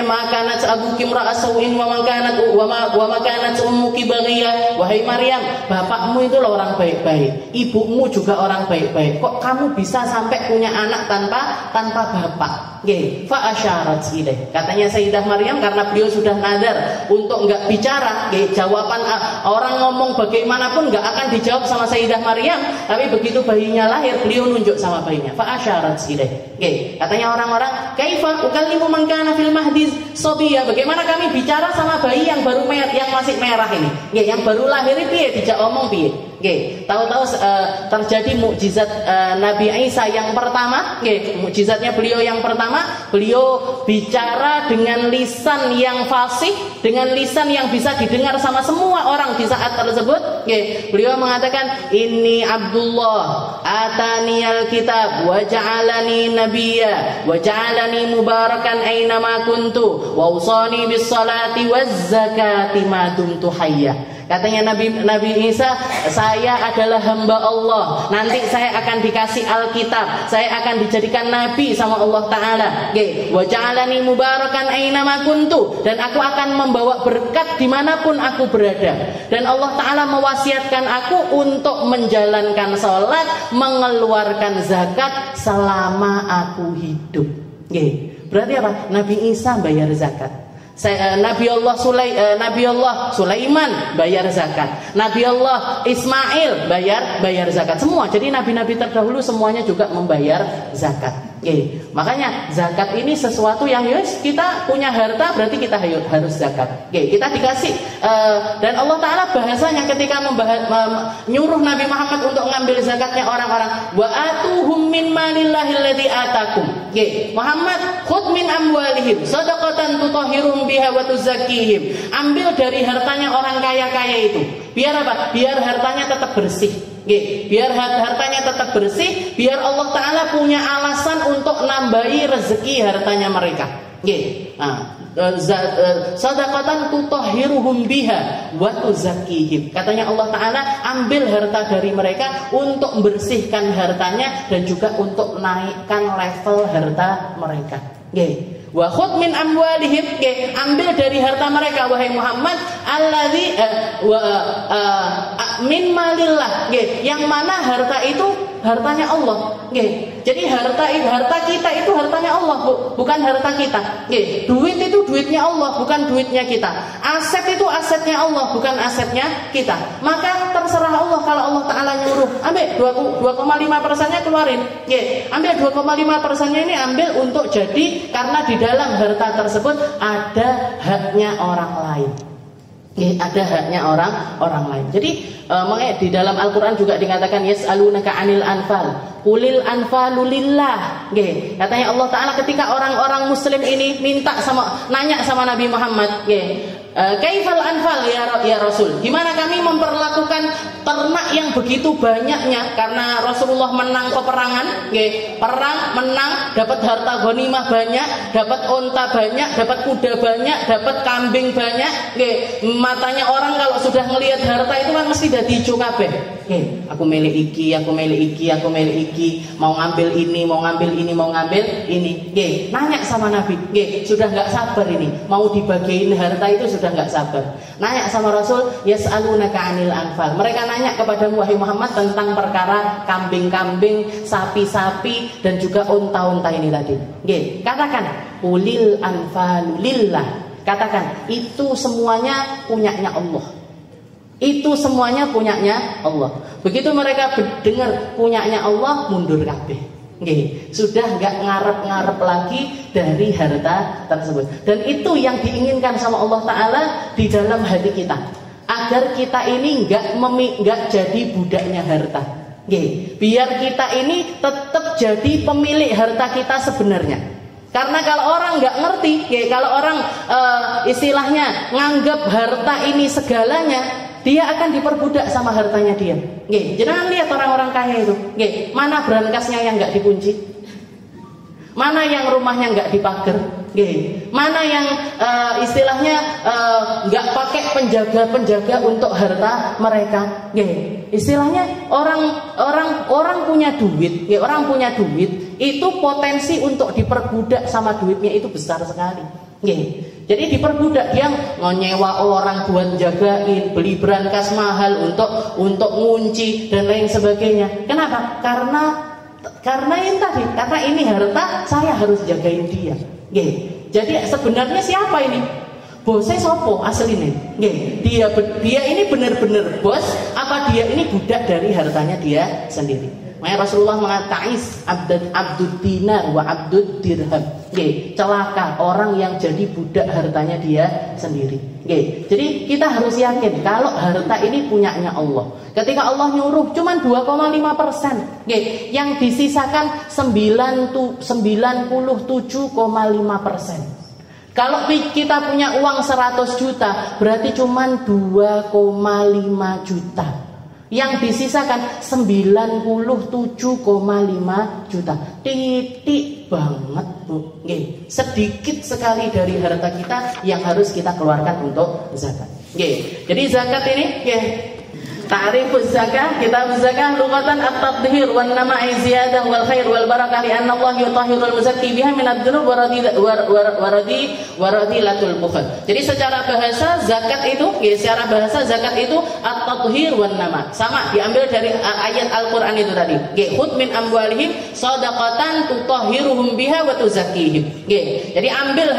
makanat abuki imra'asawin wa makanat ummuki baghiyah. Wahai Maryam, bapakmu itu loh orang baik-baik, ibumu juga orang baik-baik. Kok kamu bisa sampai punya anak tanpa bapak? Nggih, fa asyarat ilaih. Katanya Sayyidah Maryam karena beliau sudah nadar untuk enggak bicara, nggih, jawaban orang ngomong bagaimanapun enggak akan dijawab sama Sayyidah Maryam, tapi begitu bayinya lahir beliau nunjuk sama bayinya. Fa asyarat ilaih. Nggih, katanya orang-orang, "Kaifa ukallimu man kana fil mahdi sabiya?" Bagaimana kami bicara sama bayi yang baru yang masih merah ini? Nggih, yang baru lahir piye dijak omong piye? Nggih, tahu-tahu terjadi mukjizat Nabi Isa yang pertama, nggih, mukjizatnya beliau yang pertama, beliau bicara dengan lisan yang fasih, dengan lisan yang bisa didengar sama semua orang di saat tersebut. Nggih, beliau mengatakan, "Inni Abdullah, ataniyal kitab wa ja'alani nabiyya wa ja'alani mubarakan aina ma kuntu wa usani bis salati waz zakati ma dumtu hayya." Katanya Nabi Isa, saya adalah hamba Allah. Nanti saya akan dikasih Alkitab. Saya akan dijadikan nabi sama Allah Ta'ala. Wa ja'alani mubarakan aina ma kuntu. Dan aku akan membawa berkat dimanapun aku berada. Dan Allah Ta'ala mewasiatkan aku untuk menjalankan sholat, mengeluarkan zakat selama aku hidup. Berarti apa? Nabi Isa bayar zakat. Nabi Allah Sulaiman bayar zakat, Nabi Allah Ismail bayar zakat, semua. Jadi nabi-nabi terdahulu semuanya juga membayar zakat. Makanya zakat ini sesuatu yang kita punya harta berarti kita harus zakat. Kita dikasih dan Allah Ta'ala bahasanya ketika nyuruh Nabi Muhammad untuk ngambil zakatnya orang-orang, wa atuhum min malillahi alladzi atakum. Muhammad, khudh min amwalihim shadaqatan tutahhiruhum biha wa tuzakkihim. Ambil dari hartanya orang kaya-kaya itu. Biar apa? Biar hartanya tetap bersih. Biar hartanya tetap bersih, biar Allah Ta'ala punya alasan untuk nambahi rezeki hartanya mereka. Sadaqatan tutahhiruhum biha wa tuzakkihim. Katanya Allah Ta'ala, ambil harta dari mereka untuk membersihkan hartanya dan juga untuk naikkan level harta mereka. Wa khudh min amwalihim, ambil dari harta mereka wahai Muhammad, alladzi min malillah, yang mana harta itu hartanya Allah. Jadi harta kita itu hartanya Allah, bukan harta kita. Duit itu duitnya Allah, bukan duitnya kita. Aset itu asetnya Allah, bukan asetnya kita. Maka terserah Allah. Kalau Allah Ta'ala nyuruh, ambil 2,5%-nya keluarin. Ambil 2,5%-nya ini ambil untuk jadi, karena di dalam harta tersebut ada haknya orang lain. Ada haknya orang lain. Jadi di dalam Al-Quran juga dikatakan yas'alunaka 'anil anfal qulil anfalu lillah. Katanya Allah Ta'ala ketika orang-orang muslim ini nanya sama Nabi Muhammad, kaifal anfal ya Rasul, gimana kami memperlakukan ternak yang begitu banyaknya, karena Rasulullah menang peperangan, perang menang, dapat harta ghanimah banyak, dapat unta banyak, dapat kuda banyak, dapat kambing banyak. Matanya orang kalau sudah melihat harta itu kan mesti dadi ijo kabeh. Aku milih iki, aku milih iki, aku milih iki, mau ngambil ini, mau ngambil ini, mau ngambil ini. Nanya sama Nabi, sudah nggak sabar ini, mau dibagiin harta itu sudah nggak sabar. Nanya sama Rasul, yas'alunaka 'anil anfal. Mereka nanya kepadamu wahai Muhammad tentang perkara kambing-kambing, sapi-sapi dan juga unta-unta ini tadi. Katakan, ulil anfalu lillah. Katakan, itu semuanya punyanya Allah. Itu semuanya punyanya Allah. Begitu mereka dengar punyanya Allah, mundur kabeh. Sudah nggak ngarep-ngarep lagi dari harta tersebut. Dan itu yang diinginkan sama Allah Ta'ala di dalam hati kita, agar kita ini nggak jadi budaknya harta. Biar kita ini tetap jadi pemilik harta kita sebenarnya. Karena kalau orang nggak ngerti, kalau orang istilahnya nganggap harta ini segalanya, dia akan diperbudak sama hartanya dia. Jangan lihat orang-orang kaya itu. Mana berangkasnya yang nggak dikunci, mana yang rumahnya nggak dipagar, Nggih. Mana yang istilahnya nggak pakai penjaga untuk harta mereka. Nggih. Istilahnya orang punya duit, nggih, orang punya duit itu potensi untuk diperbudak sama duitnya itu besar sekali. Nggih. Jadi diperbudak, dia nyewa orang buat jagain, beli brankas mahal untuk ngunci dan lain sebagainya. Kenapa? Karena ini harta, saya harus jagain dia. Nggih. Jadi sebenarnya siapa ini? Bosnya sopo aslinya? Nggih. Dia ini benar-benar bos apa dia ini budak dari hartanya dia sendiri? Makanya Rasulullah mengatakan abdud dinar wa abdud dirham. Nggih, celaka orang yang jadi budak hartanya dia sendiri. Nggih. Jadi kita harus yakin kalau harta ini punyanya Allah. Ketika Allah nyuruh cuman 2,5%, nggih, yang disisakan 97,5%. Kalau kita punya uang 100 juta, berarti cuman 2,5 juta. Yang disisakan 97,5 juta. Titik banget, Bu. Nggih, sedikit sekali dari harta kita yang harus kita keluarkan untuk zakat. Nggih. Jadi zakat ini, nggih, ta'rifuz zakah, kitab zakah lughatan at-tadhhir wan nama'i ziyadah wal khair wal barakah li anna Allah yutahhirul muzakki biha min ad-dzunub wa radilatul bukhl. Jadi secara bahasa zakat itu, ya, secara bahasa zakat itu at-tadhhir wan nama. Sama diambil dari ayat Al-Qur'an itu tadi. Nggih, khudh min amwalihim shadaqatan tutahhiruhum biha wa tuzakkihim. Nggih. Jadi ambil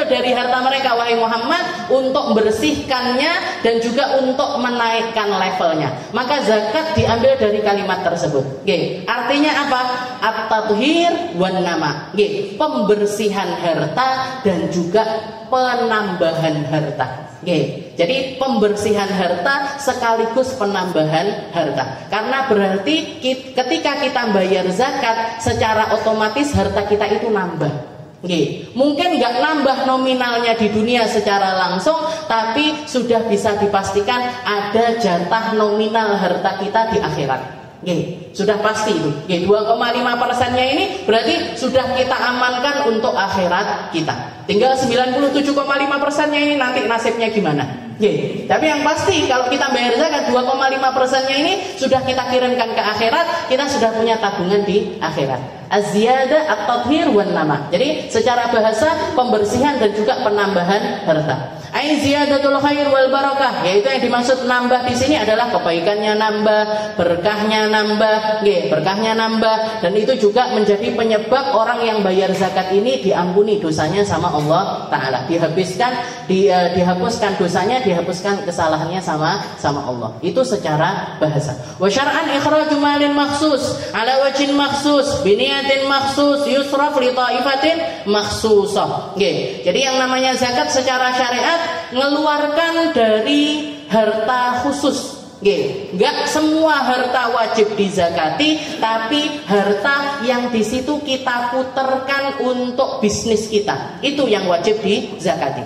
dari harta mereka wahai Muhammad untuk membersihkannya dan juga untuk menaikkan level. Maka zakat diambil dari kalimat tersebut. Nggih. Artinya apa? At-tathhir wan nama. Nggih, pembersihan harta dan juga penambahan harta. Nggih. Jadi pembersihan harta sekaligus penambahan harta. Karena berarti ketika kita bayar zakat, secara otomatis harta kita itu nambah. Nggih. Mungkin nggak nambah nominalnya di dunia secara langsung, tapi sudah bisa dipastikan ada jatah nominal harta kita di akhirat. Nggih, sudah pasti itu. Nggih, 2,5%-nya ini berarti sudah kita amankan untuk akhirat kita. Tinggal 97,5%-nya ini nanti nasibnya gimana? Nggih. Tapi yang pasti kalau kita bayar zakat 2,5%-nya ini sudah kita kirimkan ke akhirat, kita sudah punya tabungan di akhirat. Az-ziyadah at-tathhir wan nama. Jadi secara bahasa pembersihan dan juga penambahan harta. Ai ziyadatul khair wal barakah, yaitu yang dimaksud nambah di sini adalah kebaikannya nambah, berkahnya nambah, nggih, berkahnya nambah, dan itu juga menjadi penyebab orang yang bayar zakat ini diampuni dosanya sama Allah taala. Dihapuskan dosanya, dihapuskan kesalahannya sama Allah. Itu secara bahasa. Wa syar'an ikhraju malin makhsus ala wajhin makhsus bi niyatin makhsus yusraf li ta'ifatin makhsusah. Nggih. Jadi yang namanya zakat secara syariat ngeluarkan dari harta khusus. Nggih. Enggak semua harta wajib dizakati, tapi harta yang di situ kita putarkan untuk bisnis kita, itu yang wajib dizakati.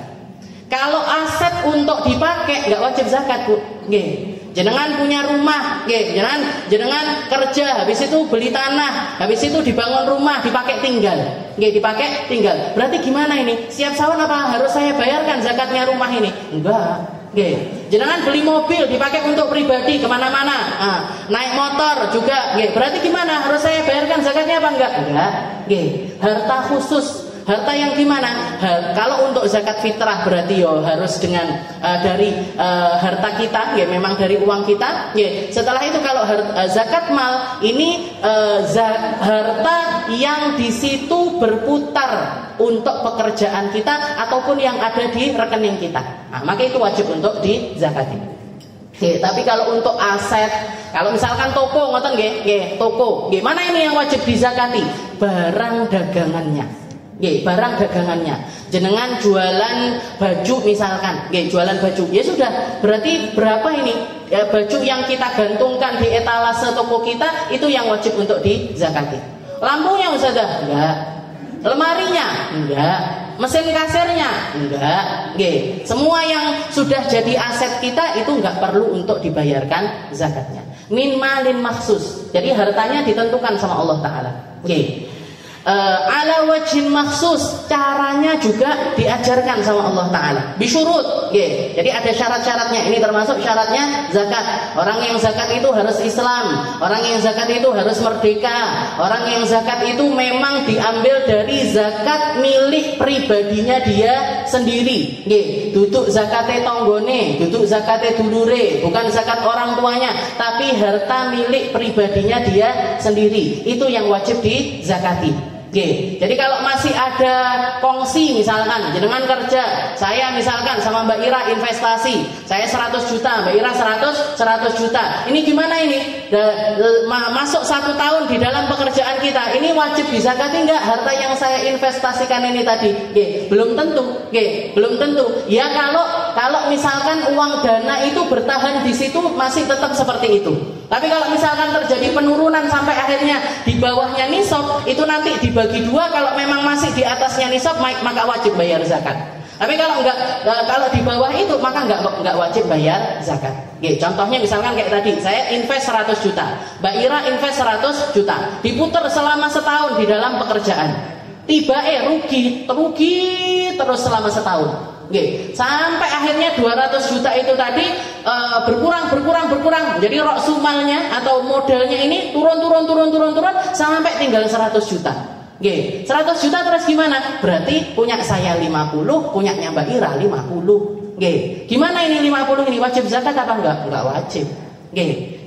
Kalau aset untuk dipakai enggak wajib zakat, Bu. Nggih. Jenengan punya rumah, nggih, jenengan kerja, habis itu beli tanah, habis itu dibangun rumah, dipakai tinggal. Nggih, dipakai tinggal. Berarti gimana ini? Setiap tahun apa harus saya bayarkan zakatnya rumah ini? Enggak. Nggih. Jenengan beli mobil dipakai untuk pribadi kemana-mana, naik motor juga, nggih. Berarti gimana? Harus saya bayarkan zakatnya apa enggak? Enggak. Nggih. Harta khusus. Harta yang gimana? Kalau untuk zakat fitrah berarti harus dengan dari harta kita, ya memang dari uang kita. Ya. Setelah itu kalau zakat mal ini harta yang di situ berputar untuk pekerjaan kita ataupun yang ada di rekening kita. Nah, maka itu wajib untuk dizakati. Oke, tapi kalau untuk aset, kalau misalkan toko, ngoten nggih, toko. Nggih, mana ini yang wajib dizakati? Barang dagangannya. Nggih, barang dagangannya. Jenengan jualan baju misalkan, nggih, jualan baju. Ya sudah, berarti berapa ini? Ya, baju yang kita gantungkan di etalase toko kita itu yang wajib untuk dizakati. Lampunya Ustazah? Enggak. Lemarinya? Enggak. Mesin kasirnya? Enggak. Nggih. Semua yang sudah jadi aset kita itu enggak perlu untuk dibayarkan zakatnya. Min malin maksus. Jadi hartanya ditentukan sama Allah taala. Nggih. ala wajhin maksus, caranya juga diajarkan sama Allah Ta'ala bisyurut, jadi ada syarat-syaratnya. Ini termasuk syaratnya zakat. Orang yang zakat itu harus Islam, orang yang zakat itu harus merdeka, orang yang zakat itu memang diambil dari zakat milik pribadinya dia sendiri, duduk zakate tonggone, duduk zakate dulure, bukan zakat orang tuanya, tapi harta milik pribadinya dia sendiri, itu yang wajib dizakati. Jadi kalau masih ada kongsi, misalkan jenengan kerja, saya misalkan sama Mbak Ira investasi, saya 100 juta, Mbak Ira 100 juta. Ini gimana ini? Masuk 1 tahun di dalam pekerjaan kita, ini wajib dizakati enggak harta yang saya investasikan ini tadi? Belum tentu. Belum tentu. Ya kalau misalkan uang dana itu bertahan di situ masih tetap seperti itu. Tapi kalau misalkan terjadi penurunan sampai akhirnya di bawahnya nisab, itu nanti dibagi 2. Kalau memang masih di atasnya nisab, maka wajib bayar zakat. Tapi kalau enggak, kalau di bawah itu maka enggak wajib bayar zakat. Contohnya misalkan kayak tadi, saya invest 100 juta, Mbak Ira invest 100 juta, diputar selama setahun di dalam pekerjaan. Tiba rugi terus selama setahun. Sampai akhirnya 200 juta itu tadi berkurang. Jadi roksumalnya atau modalnya ini turun sampai tinggal 100 juta. 100 juta terus gimana? Berarti punya saya 50, punyanya Mbak Ira 50. Gimana ini 50 ini wajib zakat apa enggak? Enggak wajib.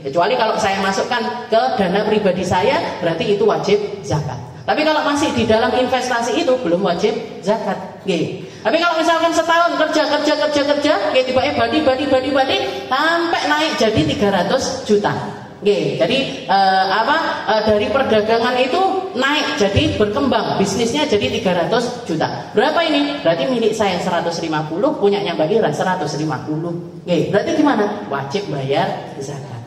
Kecuali kalau saya masukkan ke dana pribadi saya, berarti itu wajib zakat. Tapi kalau masih di dalam investasi itu belum wajib zakat. Tapi kalau misalkan setahun kerja, tiba-tiba badi sampai naik jadi 300 juta. Jadi dari perdagangan itu naik jadi berkembang, bisnisnya jadi 300 juta. Berapa ini? Berarti milik saya 150, punyanya Mbak Ira 150. Berarti gimana? Wajib bayar zakat.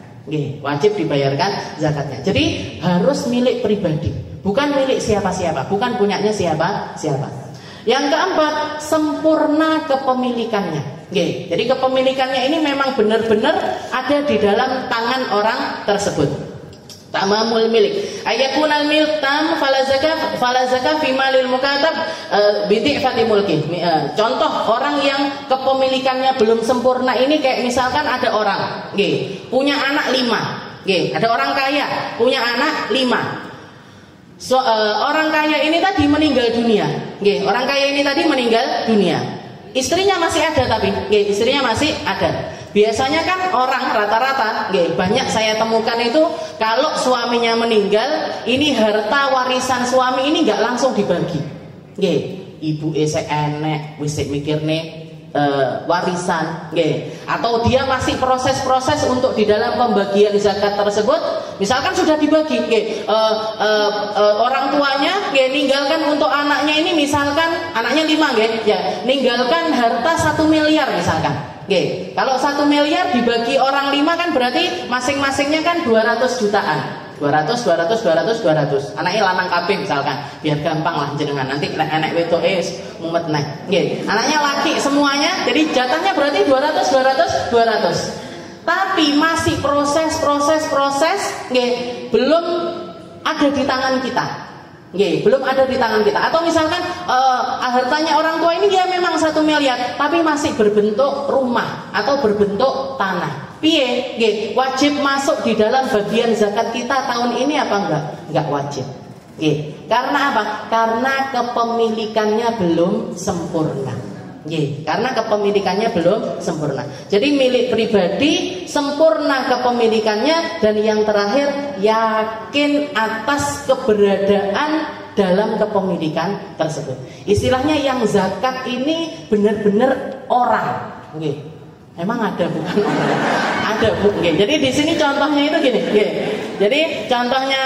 Wajib dibayarkan zakatnya. Jadi harus milik pribadi, bukan milik siapa-siapa, bukan punyanya siapa-siapa. Yang keempat, sempurna kepemilikannya. Jadi kepemilikannya ini memang benar-benar ada di dalam tangan orang tersebut. Tamamul milik. Ayakunal milk tam fala zakah fi malil mukatab bidi'fati mulki. Contoh orang yang kepemilikannya belum sempurna ini kayak misalkan ada orang punya anak 5. Ada orang kaya punya anak 5. Orang kaya ini tadi meninggal dunia. Orang kaya ini tadi meninggal dunia. Istrinya masih ada tapi istrinya masih ada. Biasanya kan orang rata-rata banyak saya temukan itu kalau suaminya meninggal, ini harta warisan suami ini nggak langsung dibagi. Ibu esek enek wis mikirne warisan, atau dia masih proses-proses untuk di dalam pembagian zakat tersebut. Misalkan sudah dibagi, orang tuanya ninggalkan untuk anaknya ini, misalkan anaknya 5, ninggalkan harta 1 miliar misalkan. Kalau 1 miliar dibagi orang 5 kan berarti masing-masingnya kan 200 jutaan. 200. Anaknya lanang kabeh misalkan, biar gampang lah jenengan. Nanti anak wedoke wis mumet naik. Anaknya laki semuanya, jadi jatahnya berarti 200. Tapi masih proses, belum ada di tangan kita. Belum ada di tangan kita. Atau misalkan hartanya orang tua ini dia memang 1 miliar, tapi masih berbentuk rumah atau berbentuk tanah. Piye? Wajib masuk di dalam bagian zakat kita tahun ini apa enggak? Enggak wajib. Karena apa? Karena kepemilikannya belum sempurna. Karena kepemilikannya belum sempurna. Jadi milik pribadi sempurna kepemilikannya, dan yang terakhir yakin atas keberadaan dalam kepemilikan tersebut. Istilahnya yang zakat ini benar-benar orang. Emang ada bukan orang? Ada bukan? Jadi di sini contohnya itu gini. Jadi contohnya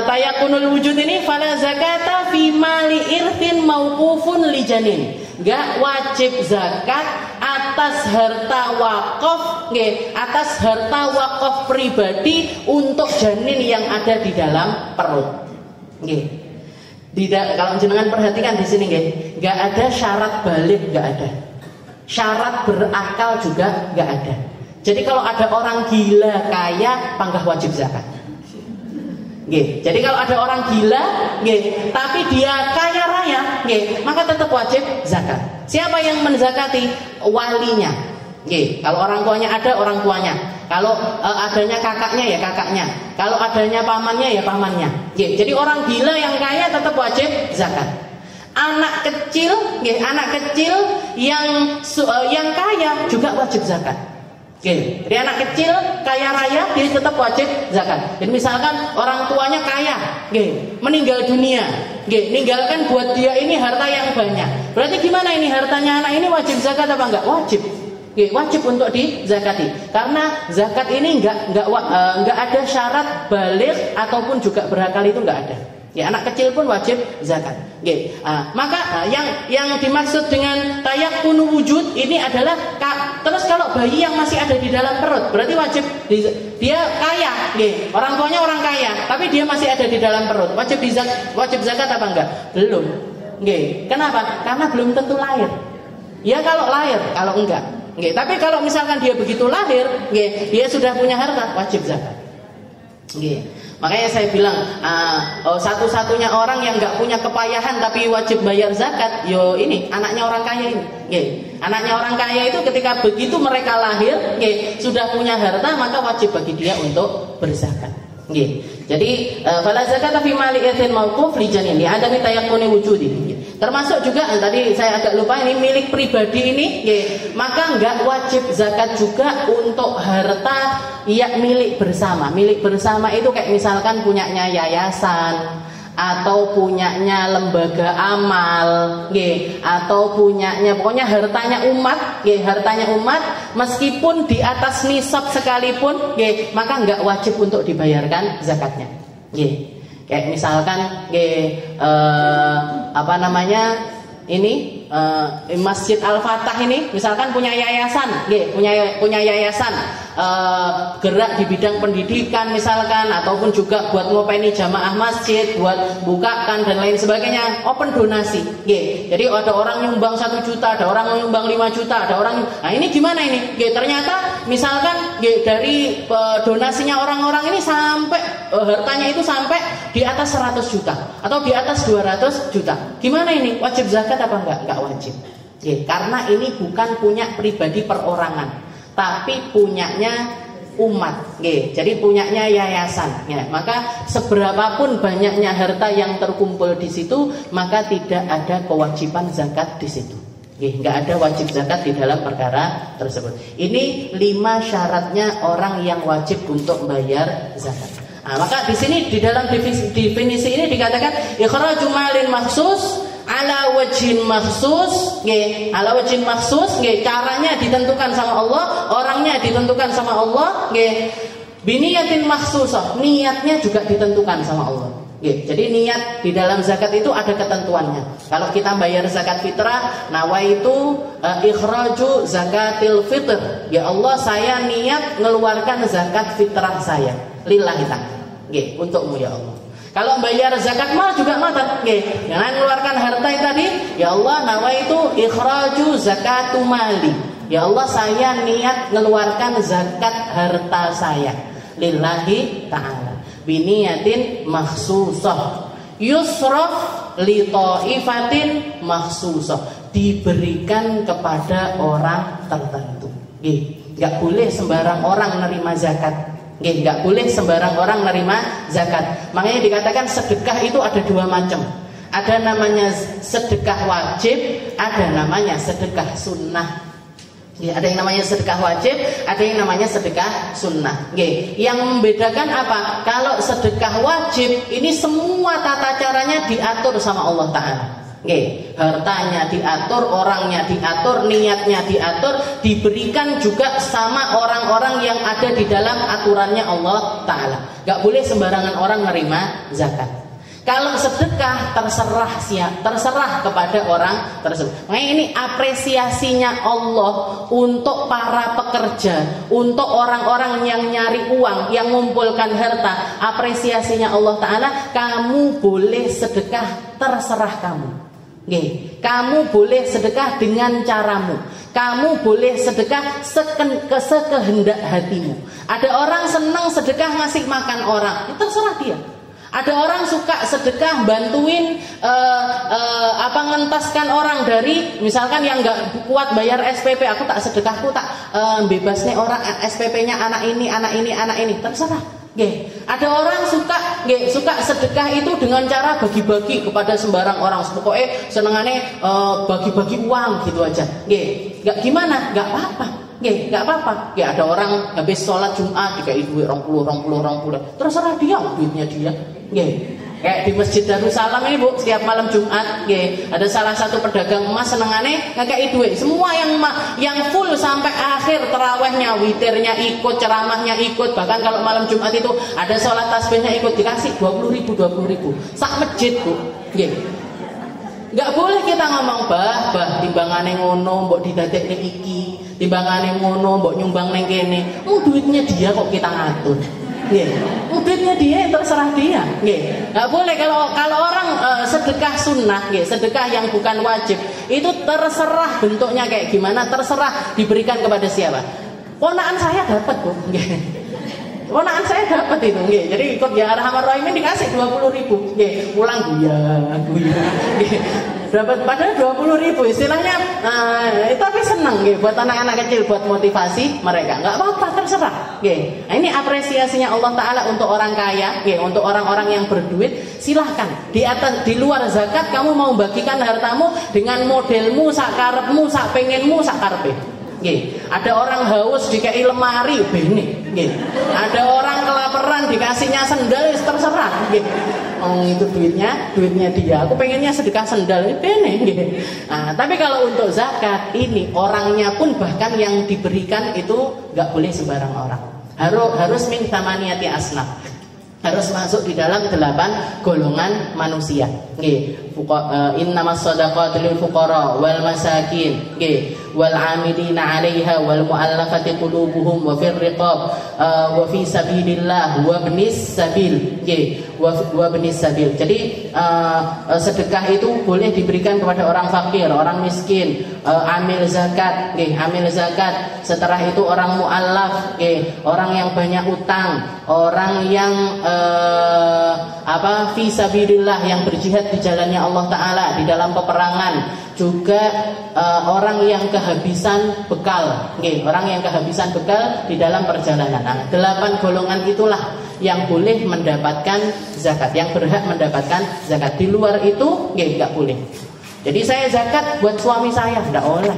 tayakunul wujud ini fala zakata fi mali irthin mauqufun li janin. Gak wajib zakat atas harta wakaf, atas harta wakaf pribadi untuk janin yang ada di dalam perut. Kalau jenengan perhatikan di sini, gak ada syarat balik, gak ada. Syarat berakal juga gak ada. Jadi kalau ada orang gila kaya, panggah wajib zakat. Nggih. Jadi kalau ada orang gila, nggih, tapi dia kaya raya, nggih, maka tetap wajib zakat. Siapa yang menzakati? Walinya. Nggih. Kalau orang tuanya ada, orang tuanya. Kalau adanya kakaknya ya kakaknya. Kalau adanya pamannya ya pamannya. Nggih. Jadi orang gila yang kaya tetap wajib zakat. Anak kecil, nggih, anak kecil yang kaya juga wajib zakat. Oke, jadi anak kecil kaya raya dia tetap wajib zakat. Jadi misalkan orang tuanya kaya, meninggal dunia, ninggalkan buat dia ini harta yang banyak. Berarti gimana ini hartanya anak ini wajib zakat apa enggak? Wajib. Wajib untuk dizakati. Karena zakat ini enggak ada syarat baligh ataupun juga berakal, itu enggak ada. Ya, anak kecil pun wajib zakat. Maka yang dimaksud dengan tayakkunu wujud ini adalah terus kalau bayi yang masih ada di dalam perut berarti wajib dia kaya, orang tuanya orang kaya, tapi dia masih ada di dalam perut, wajib zakat apa enggak? Belum. Kenapa? Karena belum tentu lahir. Ya kalau lahir, kalau enggak. Tapi kalau misalkan dia begitu lahir, dia sudah punya harta, wajib zakat. Makanya saya bilang satu-satunya orang yang nggak punya kepayahan tapi wajib bayar zakat, yo ini anaknya orang kaya ini. Anaknya orang kaya itu ketika begitu mereka lahir, sudah punya harta, maka wajib bagi dia untuk berzakat. Jadi fala zakata fi mali yatim mauquf li janin li adami tayaqquni wujudi. Termasuk juga tadi saya agak lupa, ini milik pribadi ini, maka enggak wajib zakat juga untuk harta ya milik bersama. Milik bersama itu kayak misalkan punyanya yayasan atau punyanya lembaga amal, atau punyanya pokoknya hartanya umat, hartanya umat meskipun di atas nisab sekalipun, maka enggak wajib untuk dibayarkan zakatnya. Kayak misalkan ini Masjid Al-Fatah ini misalkan punya yayasan, punya yayasan gerak di bidang pendidikan misalkan, ataupun juga buat ngopeni jamaah masjid, buat bukakan dan lain sebagainya, open donasi. Jadi ada orang nyumbang 1 juta, ada orang nyumbang 5 juta, ada orang. Nah ini gimana ini? Ternyata misalkan dari donasinya orang-orang ini sampai hartanya itu sampai di atas 100 juta atau di atas 200 juta. Gimana ini? Wajib zakat apa enggak? Enggak wajib. Karena ini bukan punya pribadi perorangan, tapi punyanya umat. Jadi punyanya yayasan. Maka seberapapun banyaknya harta yang terkumpul di situ, maka tidak ada kewajiban zakat di situ. Enggak ada wajib zakat di dalam perkara tersebut. Ini 5 syaratnya orang yang wajib untuk bayar zakat. Maka di sini di dalam definisi ini dikatakan ikhraju malin makhsus ala wajhin makhsus, ala wajhin makhsus, caranya ditentukan sama Allah, orangnya ditentukan sama Allah, biniyatin makhsusah, niatnya juga ditentukan sama Allah. Jadi niat di dalam zakat itu ada ketentuannya. Kalau kita bayar zakat fitrah, nawaitu ikhraju zakatil fitr. Ya Allah, saya niat mengeluarkan zakat fitrah saya lillahi ta'ala. Untukmu ya Allah. Kalau bayar zakat mal juga ngoten, jangan mengeluarkan harta tadi. Ya Allah, nawaitu ikhraju zakatu mali. Ya Allah, saya niat mengeluarkan zakat harta saya lillahi ta'ala. Biniyatin makhsusah yusraf li ta'ifatin makhsusah, diberikan kepada orang tertentu. Enggak boleh sembarang orang nerima zakat. Enggak boleh sembarang orang nerima zakat. Makanya dikatakan sedekah itu ada 2 macam. Ada namanya sedekah wajib, ada namanya sedekah sunnah. Ada yang namanya sedekah wajib, ada yang namanya sedekah sunnah. Yang membedakan apa? Kalau sedekah wajib ini semua tata caranya diatur sama Allah Ta'ala. Hartanya diatur, orangnya diatur, niatnya diatur, diberikan juga sama orang-orang yang ada di dalam aturannya Allah Ta'ala. Gak boleh sembarangan orang menerima zakat. Kalau sedekah terserah kepada orang tersebut. Makanya ini apresiasinya Allah untuk para pekerja, untuk orang-orang yang nyari uang, yang mengumpulkan harta. Apresiasinya Allah Ta'ala, kamu boleh sedekah terserah kamu. Kamu boleh sedekah dengan caramu. Kamu boleh sedekah sekehendak hatimu. Ada orang senang sedekah ngasih makan orang, terserah dia. Ada orang suka sedekah bantuin ngentaskan orang dari misalkan yang nggak kuat bayar SPP, aku tak sedekahku tak bebas nih orang SPP-nya anak ini terserah. Ada orang suka sedekah itu dengan cara bagi-bagi kepada sembarang orang, pokoknya senengannya bagi-bagi uang gitu aja. Nggak gimana, nggak apa-apa. Nggak apa-apa. Ada orang habis sholat Jumat dikai duit 20, terserah dia, duitnya dia. Kayak di Masjid Darussalam ini Bu, setiap malam Jumat, ada salah satu pedagang emas senengane ngekei duit. Semua yang full sampai akhir terawihnya, witirnya ikut, ceramahnya ikut, bahkan kalau malam Jumat itu ada sholat tasbihnya ikut, dikasih 20.000 sak masjid Bu. Nggak boleh kita ngomong bah timbangane ngono mbok didadekne iki, timbangane ngono mbok nyumbang ning kene. Duitnya dia kok kita ngatur. Duitnya dia terserah dia. Nggak boleh kalau orang sedekah sunnah, sedekah yang bukan wajib itu terserah bentuknya kayak gimana, terserah diberikan kepada siapa. Ponakan saya dapat Bu. Ponakan saya dapat itu, jadi ikut ya Arhamar Rahimin dikasih 20.000, pulang guya, dapat padahal 20.000 istilahnya, tapi seneng, buat anak-anak kecil, buat motivasi mereka, nggak apa-apa terserah, Nah, ini apresiasinya Allah Taala untuk orang kaya, untuk orang-orang yang berduit, silahkan di luar zakat kamu mau bagikan hartamu dengan modelmu, sak karepmu, sak pengenmu, sak karepe. Ada orang haus dikasih lemari bene. Ada orang kelaparan dikasihnya sendal, terserah. Itu duitnya dia. Aku pengennya sedekah sendal, bene. Nah, tapi kalau untuk zakat ini orangnya pun bahkan yang diberikan itu nggak boleh sembarang orang. Harus min thamaniyati asnaf. Harus masuk di dalam 8 golongan manusia. Innamas shadaqatu lil fuqara wal masakin, wal 'amilina 'alaiha wal mu'allafati qulubuhum wa fir riqab wa fi sabilillah wa ibnis sabil. Wa ibnis sabil. Jadi sedekah itu boleh diberikan kepada orang fakir, orang miskin, amil zakat, amil zakat. Setelah itu orang mu'allaf, orang yang banyak utang, orang yang fi sabilillah, yang berjihad di jalannya Allah Ta'ala di dalam peperangan, juga orang yang kehabisan bekal, orang yang kehabisan bekal di dalam perjalanan. Nah, 8 golongan itulah yang boleh mendapatkan zakat, yang berhak mendapatkan zakat. Di luar itu nggak boleh. Jadi saya zakat buat suami saya nggak boleh.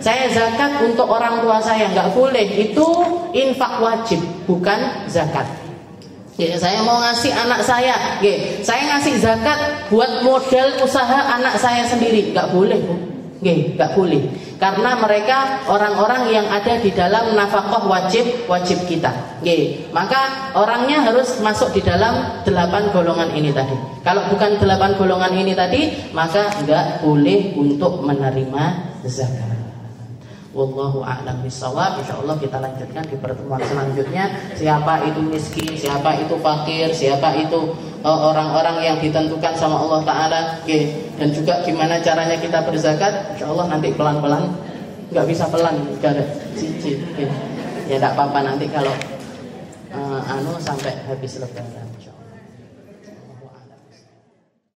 Saya zakat untuk orang tua saya nggak boleh. Itu infak wajib, bukan zakat. Saya mau ngasih anak saya, saya ngasih zakat buat modal usaha anak saya sendiri, nggak boleh, nggak boleh, karena mereka orang-orang yang ada di dalam nafkah wajib kita, maka orangnya harus masuk di dalam 8 golongan ini tadi. Kalau bukan 8 golongan ini tadi, maka nggak boleh untuk menerima zakat. Wallahu a'lam bishawab. Insyaallah kita lanjutkan di pertemuan selanjutnya. Siapa itu miskin, siapa itu fakir, siapa itu orang-orang yang ditentukan sama Allah Ta'ala, dan juga gimana caranya kita berzakat. Insyaallah nanti pelan-pelan. Nggak bisa pelan, gara cicit. Ya tidak apa-apa nanti kalau sampai habis lebaran.